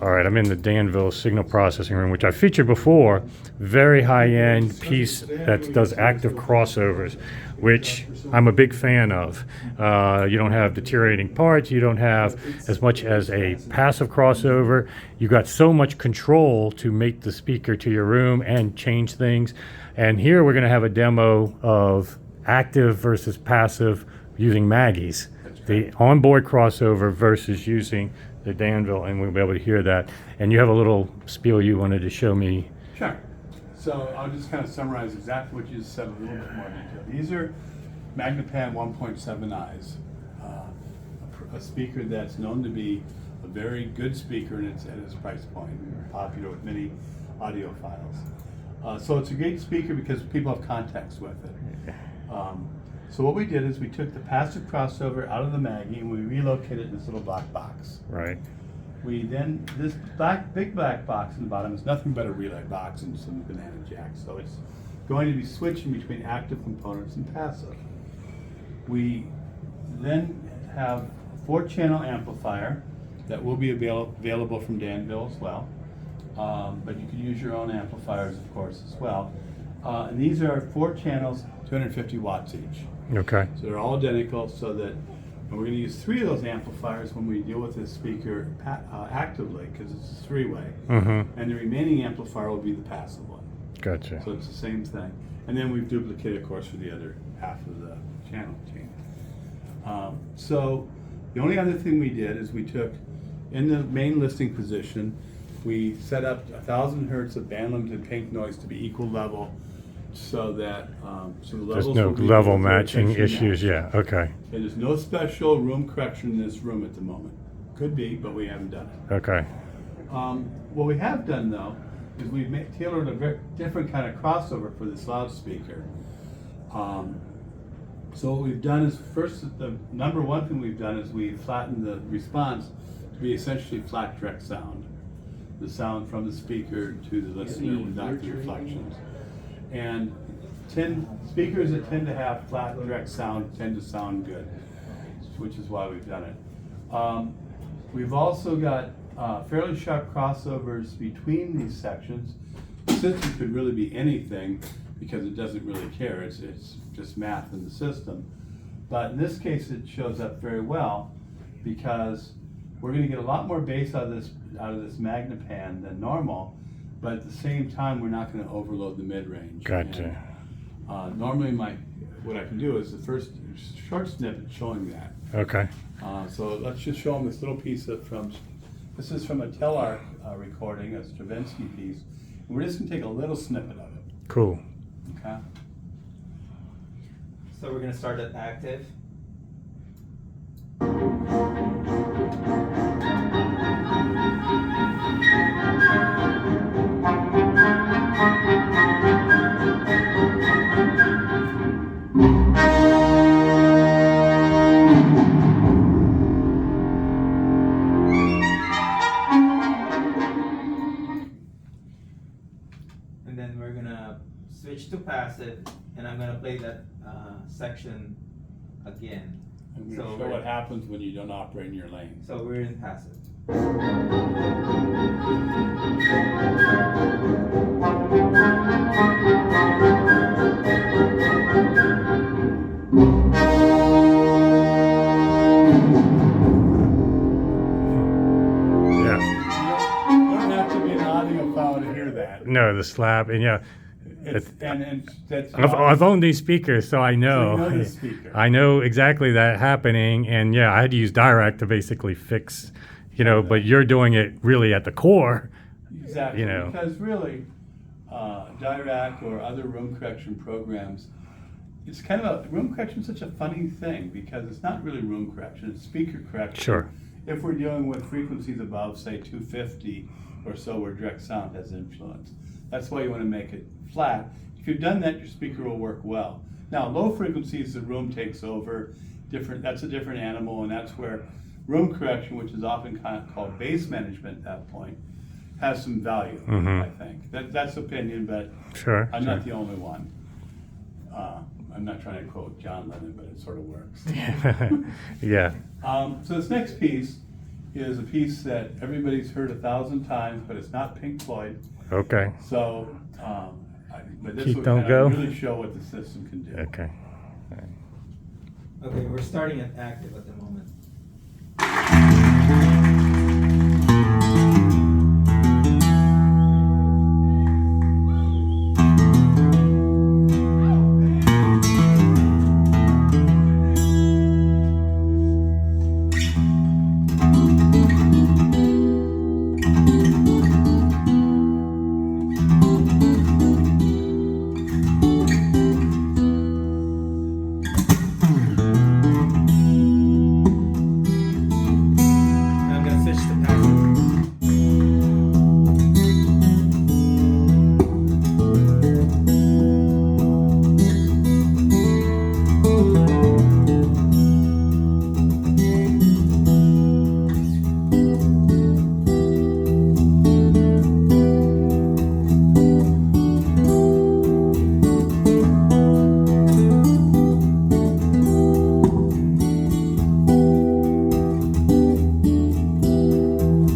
All right, I'm in the Danville signal processing room, which I featured before. Very high-end piece that does active crossovers, which I'm a big fan of. You don't have deteriorating parts. You don't have as much as a passive crossover. You got so much control to make the speaker to your room and change things. And here we're going to have a demo of active versus passive using Maggies, the onboard crossover versus using the Danville, and we'll be able to hear that. And you have a little spiel you wanted to show me. Sure. So I'll just kind of summarize exactly what you said in a little bit more detail. These are Magnepan 1.7i's, a speaker that's known to be a very good speaker at its price point, popular with many audiophiles. So it's a great speaker because people have context with it. So what we did is we took the passive crossover out of the Maggie and we relocated it in this little black box. Right. We then, this big black box in the bottom is nothing but a relay box and some banana jacks. So it's going to be switching between active components and passive. We then have a 4-channel amplifier that will be available from Danville as well. But you can use your own amplifiers, of course, as well. And these are 4 channels, 250 watts each. Okay. So they're all identical, so that and we're going to use 3 of those amplifiers when we deal with this speaker actively, because it's a 3-way. Mm-hmm. And the remaining amplifier will be the passive one. Gotcha. So it's the same thing. And then we've duplicated, of course, for the other half of the channel chain. So the only other thing we did is we took, in the main listing position, we set up 1,000 hertz of band limited pink noise to be equal level, so that so the There's levels no will be level equal to matching attention issues. match. Yeah. Okay. And there's no special room correction in this room at the moment. Could be, but we haven't done it. Okay. What we have done though is we've tailored a very different kind of crossover for this loudspeaker. So what we've done is first, the number one thing we've done is we flattened the response to be essentially flat direct sound. The sound from the speaker to the listener without the reflections. And speakers that tend to have flat direct sound tend to sound good, which is why we've done it. We've also got fairly sharp crossovers between these sections. The system could really be anything because it doesn't really care. It's just math in the system. But in this case, it shows up very well because we're going to get a lot more bass out of this Magnepan than normal, but at the same time, we're not going to overload the mid-range. Gotcha. And, normally, what I can do is the first short snippet showing that. Okay. So let's just show them this little piece this is from a Telarc recording, a Stravinsky piece. And we're just going to take a little snippet of it. Cool. Okay. So we're going to start at active. And then we're going to switch to passive, and I'm going to play that section again. I'm going to show what happens when you don't operate in your lane. So we're in passive. Yeah. You don't have to be an audiophile to hear that. No, the slap, and yeah. I've owned these speakers, so I know. So you know the speaker. I know exactly that happening, and yeah, I had to use Dirac to basically fix, but you're doing it really at the core. Exactly, because really, Dirac or other room correction programs, it's kind of room correction is such a funny thing because it's not really room correction, it's speaker correction. Sure. If we're dealing with frequencies above, say, 250 or so where direct sound has influence. That's why you want to make it flat. If you've done that, your speaker will work well. Now, low frequencies, the room takes over. That's a different animal, and that's where room correction, which is often kind of called bass management at that point, has some value, I think. That's opinion, but Sure. I'm not the only one. I'm not trying to quote John Lennon, but it sort of works. Yeah. So this next piece is a piece that everybody's heard 1,000 times, but it's not Pink Floyd. Okay. So, but this Keep, will don't kind go. of really show what the system can do. Okay. Okay, we're starting at active at the moment. I'm gonna switch to passive.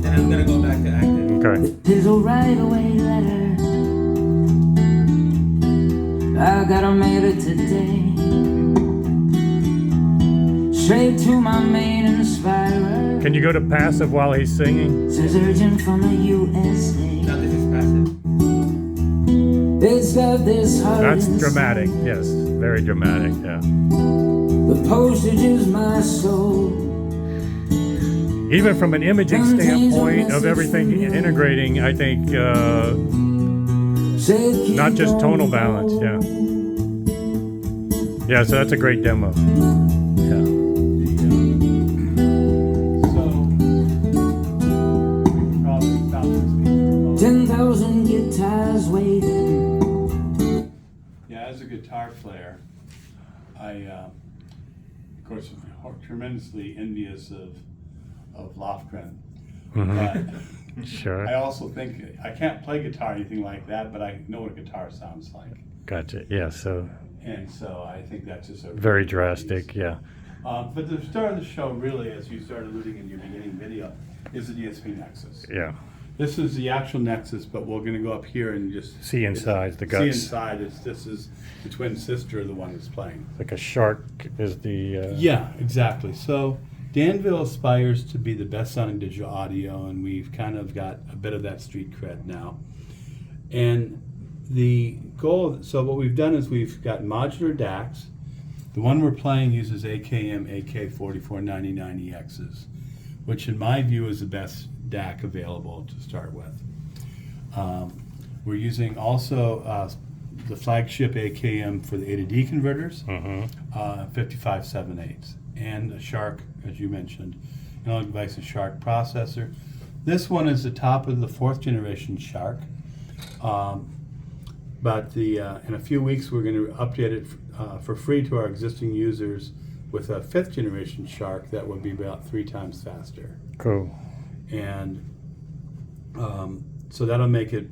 And I'm gonna go back to active. Okay. There's a right away letter. I gotta mail it today. Straight to my main inspirer. Can you go to passive while he's singing? Says urgent from the USA. Now this is passive. It's got this heart That's inside. dramatic. Yes, very dramatic. Yeah. The postage is my soul. Even from an imaging standpoint of everything integrating, I think Said keep not just on tonal balance. Yeah. Yeah. So that's a great demo. Yeah. So, we can probably stop this piece for a moment. 10,000 guitars waiting. Yeah, as a guitar player, I, of course, am tremendously envious of Lofgren. But Sure. I also think I can't play guitar or anything like that, but I know what a guitar sounds like. Gotcha. Yeah. So And so I think that's just a very piece. drastic. Yeah. But the star of the show, really, as you started alluding in your beginning video, is the DSP Nexus. Yeah. This is the actual Nexus, but we're going to go up here and just See inside the See guts. inside. This is the twin sister of the one that's playing. Like a shark is the. Yeah, exactly. So Danville aspires to be the best sounding digital audio, and we've kind of got a bit of that street cred now. And the goal, so what we've done is we've got modular DACs. The one we're playing uses AKM AK449090Xs, which in my view is the best DAC available to start with. We're using also the flagship AKM for the A to D converters, 5578s, and a Shark, as you mentioned, analog device and Shark processor. This one is the top of the 4th generation Shark, but in a few weeks we're going to update it for free to our existing users with a 5th generation Shark that would be about 3 times faster. Cool. And so that'll make it,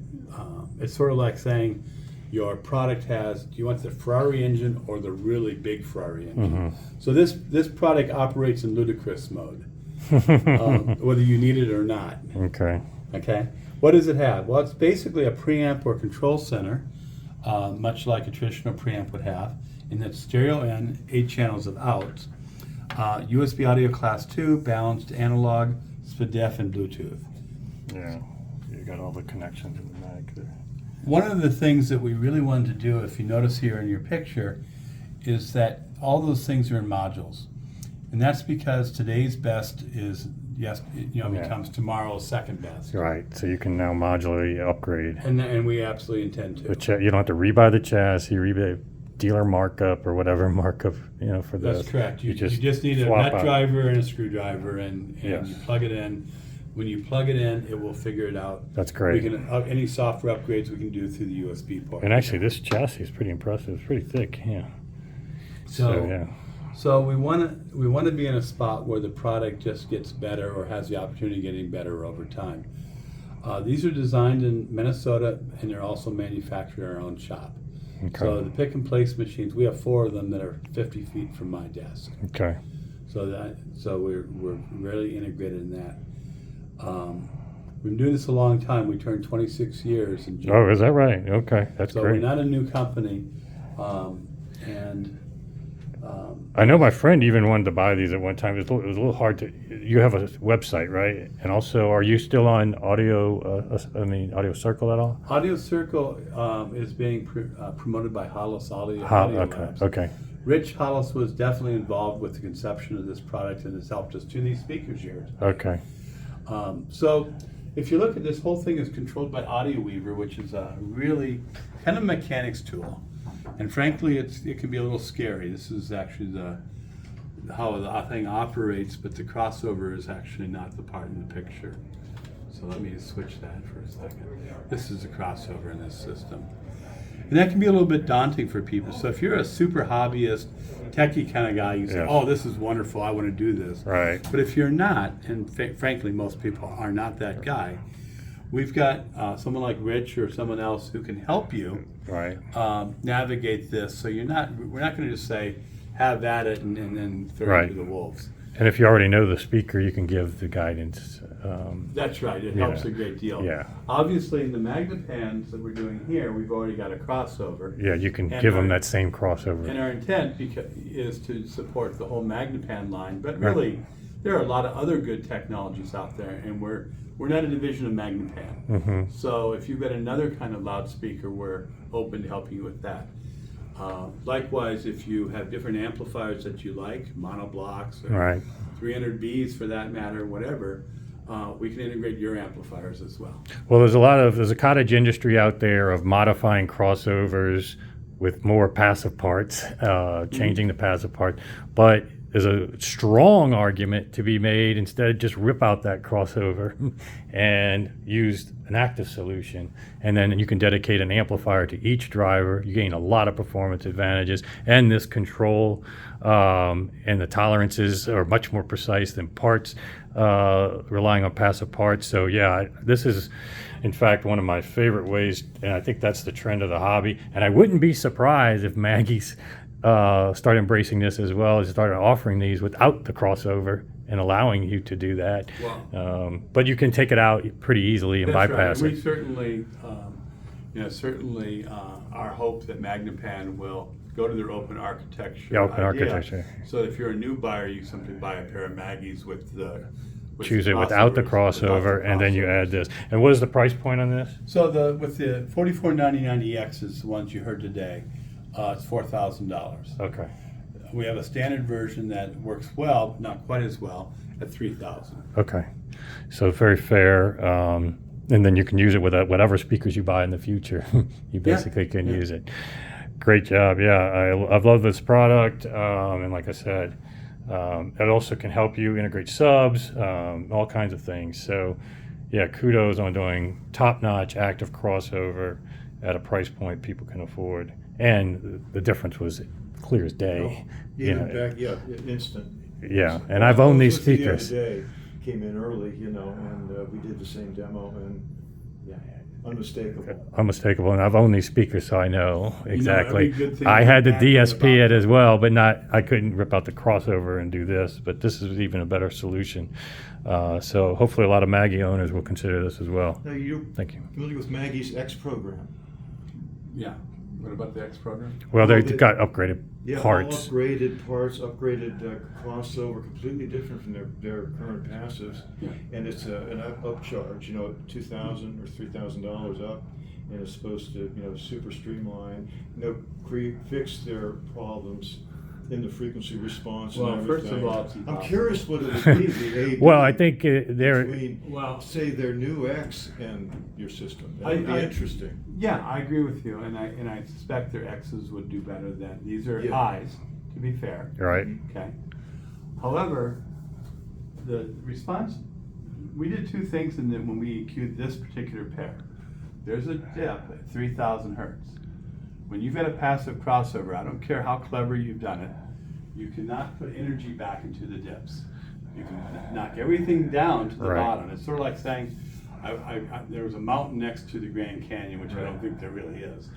it's sort of like saying your product has, do you want the Ferrari engine or the really big Ferrari engine? So this product operates in ludicrous mode, whether you need it or not. Okay. Okay. What does it have? Well, it's basically a preamp or control center, much like a traditional preamp would have, in that stereo in, 8 channels of out, USB audio class 2, balanced analog, SPDIF, and Bluetooth. Yeah. You got all the connections in the mag there. One of the things that we really wanted to do, if you notice here in your picture, is that all those things are in modules. And that's because today's best is, becomes tomorrow's second best. Right. So you can now modularly upgrade. And we absolutely intend to. You don't have to rebuy the chassis, rebuy dealer markup or whatever markup, for the. That's correct. You just need a swap nut out. driver and a screwdriver, and Yes. you plug it in. When you plug it in, it will figure it out. That's great. We can any software upgrades we can do through the USB port. And actually, this chassis is pretty impressive. It's pretty thick. Yeah. So yeah. So we want to be in a spot where the product just gets better or has the opportunity of getting better over time. These are designed in Minnesota, and they're also manufactured in our own shop. Okay. So the pick and place machines, we have 4 of them that are 50 feet from my desk. Okay. So we're really integrated in that. We've been doing this a long time. We turned 26 years in June. Oh, is that right? Okay, that's So great. we're not a new company. I know my friend even wanted to buy these at one time. It was a little hard to. You have a website, right? And also, are you still on Audio Circle at all? Audio Circle is being promoted by Hollis Audio Okay. Labs. Okay. Rich Hollis was definitely involved with the conception of this product and has helped us do these speakers here. Okay. So if you look at this whole thing is controlled by Audio Weaver, which is a really kind of mechanics tool. And frankly, it can be a little scary. This is actually how the thing operates, but the crossover is actually not the part in the picture. So let me switch that for a second. This is the crossover in this system. And that can be a little bit daunting for people. So if you're a super hobbyist, techie kind of guy, you say, Yes. oh, this is wonderful, I want to do this. Right. But if you're not, and frankly, most people are not that guy, we've got someone like Rich or someone else who can help you Right. navigate this. So we're not going to just say, have at it and then throw Right. it to the wolves. And if you already know the speaker, you can give the guidance. That's right, it Yeah. helps a great deal. Yeah. Obviously, in the Magnepans that we're doing here, we've already got a crossover. Yeah, you can And give them our- that same crossover. And our intent is to support the whole Magnepan line, but really, there are a lot of other good technologies out there, and we're not a division of Magnepan. Mm-hmm. So if you've got another kind of loudspeaker, we're open to helping you with that. Likewise, if you have different amplifiers that you like, monoblocks, or Right. 300Bs for that matter, whatever, we can integrate your amplifiers as well. Well, there's a cottage industry out there of modifying crossovers with more passive parts, changing the passive part. But there's a strong argument to be made instead just rip out that crossover and use an active solution. And then you can dedicate an amplifier to each driver. You gain a lot of performance advantages, and this control and the tolerances are much more precise than parts relying on passive parts. So yeah, this is in fact one of my favorite ways, and I think that's the trend of the hobby. And I wouldn't be surprised if Maggie's start embracing this as well, as started offering these without the crossover and allowing you to do that. Wow. But you can take it out pretty easily and That's bypass right. it. We certainly, our hope that Magnepan will go to their open architecture. Yeah, open idea. architecture. So if you're a new buyer, you simply buy a pair of Maggies with the Choose it without the crossover, and then you add this. And what is the price point on this? So with the 4499 EX is the ones you heard today. It's $4,000. Okay. We have a standard version that works well, not quite as well, at $3,000. Okay. So very fair. And then you can use it with whatever speakers you buy in the future. You basically can use it. Great job. Yeah, I've loved this product. And like I said, it also can help you integrate subs, all kinds of things. So yeah, kudos on doing top-notch active crossover at a price point people can afford. And the difference was clear as day. Instant. Yeah, and I've owned these speakers. The other day, came in early, and we did the same demo, and yeah, unmistakable. Unmistakable, and I've owned these speakers, so I know exactly. every good thing I had the about them DSP about it as well, but I couldn't rip out the crossover and do this. But this is even a better solution. So hopefully, a lot of Maggie owners will consider this as well. Now, you're Thank you. familiar with Maggies X program? Yeah. What about the X program? Well, Oh, they they- got upgraded Yeah, parts. all upgraded parts, upgraded crossover, completely different from their current passives. Yeah. And it's an upcharge, $2,000 or $3,000 up, and it's supposed to, super streamline, fix their problems in the frequency response and Well, everything. first of all, it's I'm impossible. curious what it would be, the A. Well, I think they're. between, Well- say, their new X and your system. That would be interesting. Yeah, I agree with you, and I suspect their X's would do better than these are Yeah. I's, to be fair. Right. Okay. However, the response, we did two things when we EQ'd this particular pair. There's a dip at 3,000 hertz. When you've got a passive crossover, I don't care how clever you've done it, you cannot put energy back into the dips. You can knock everything down to the Right. bottom. It's sort of like saying, there was a mountain next to the Grand Canyon, which I don't think there really is.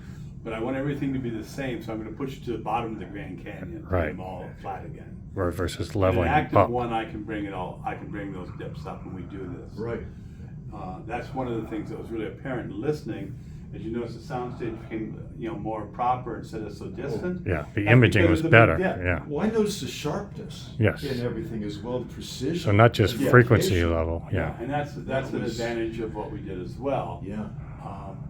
but I want everything to be the same, so I'm gonna push it to the bottom of the Grand Canyon, to Right. get them all flat again. versus In an leveling active up. one, I can bring those dips up when we do this. Right. That's one of the things that was really apparent in listening. As you notice, the soundstage became, more proper instead of so distant. Yeah, the That's imaging because was of the better. big dip. Yeah. Well, I noticed the sharpness Yes. in everything as well, the precision. So not just the frequency application. level. Yeah. And that's That an was- advantage of what we did as well. Yeah.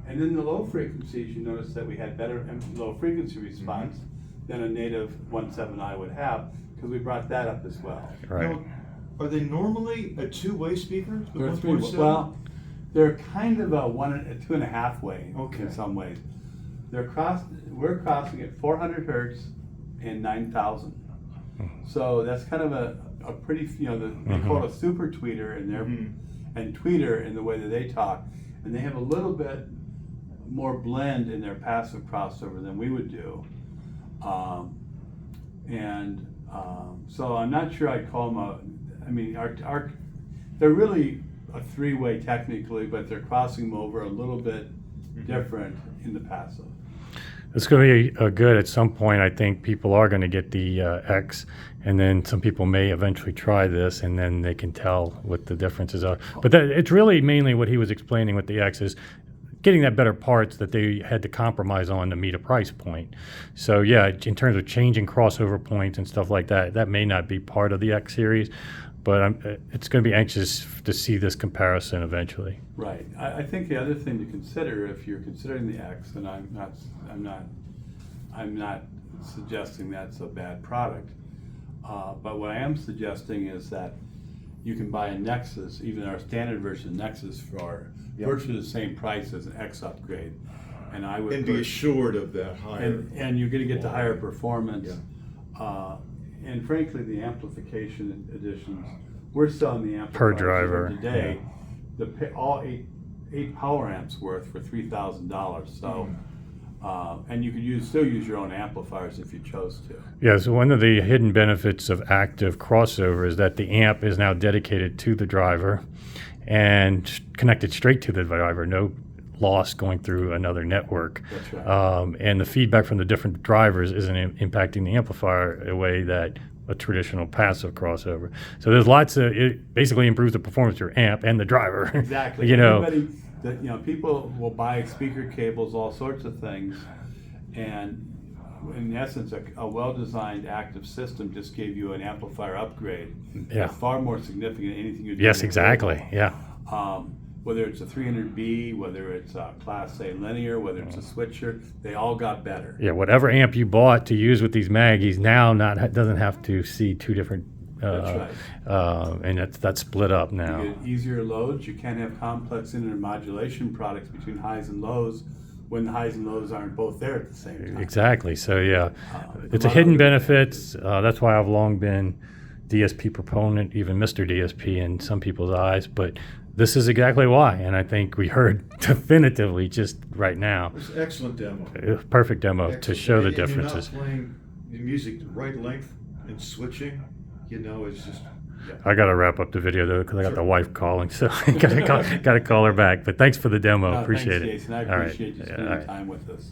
And then the low frequencies, you notice that we had better low frequency Mm-hmm. response than a native 1.7i would have, because we brought that up as well. Right. Now, are they normally a two-way speaker? The They're 1.7? well, they're kind of a 2.5 way Okay. in some ways. We're crossing at 400 hertz and 9,000. So that's kind of a pretty, they call it a super tweeter in their, Mhm. and tweeter in the way that they talk. And they have a little bit more blend in their passive crossover than we would do. So I'm not sure I'd call them they're really a three-way technically, but they're crossing them over a little bit different in the passive. It's going to be good at some point. I think people are going to get the X, and then some people may eventually try this, and then they can tell what the differences are. But it's really mainly what he was explaining with the X is getting that better parts that they had to compromise on to meet a price point. So yeah, in terms of changing crossover points and stuff like that, that may not be part of the X series, but it's going to be anxious to see this comparison eventually. Right. I think the other thing to consider, if you're considering the X, and I'm not suggesting that's a bad product, but what I am suggesting is that you can buy a Nexus, even our standard version Nexus, for Yep. virtually the same price as an X upgrade. And I would And be put- assured of that higher. and you're going to get the higher quality. performance. And frankly, the amplification editions, we're selling the amplifiers driver, today. All eight power amps worth for $3,000. So, and you could still use your own amplifiers if you chose to. Yeah, so one of the hidden benefits of active crossover is that the amp is now dedicated to the driver and connected straight to the driver, no loss going through another network. That's right. And the feedback from the different drivers isn't impacting the amplifier in a way that a traditional passive crossover. So there's it basically improves the performance of your amp and the driver. Exactly. Everybody, people will buy speaker cables, all sorts of things, and in essence, a well-designed active system just gave you an amplifier upgrade. Yeah. That's far more significant than anything you do. Yes, in a exactly. cable. Yeah. Whether it's a 300B, whether it's a Class A linear, whether it's a switcher, they all got better. Yeah, whatever amp you bought to use with these Maggies now doesn't have to see two different. That's And that's split up now. You get easier loads. You can't have complex intermodulation products between highs and lows when the highs and lows aren't both there at the same time. Exactly. So yeah, it's a lot hidden of- benefits. That's why I've long been DSP proponent, even Mr. DSP in some people's eyes. But this is exactly why, and I think we heard definitively just right now. It's an excellent demo. Perfect demo to Excellent. show the And differences. You're not playing the music the right length and switching. It's just. Yeah. I got to wrap up the video though because I got Sure. the wife calling, so I got to call her back. But thanks for the demo. No, Appreciate thanks, it. Jason. I All right. appreciate you Yeah, spending all right. time with us.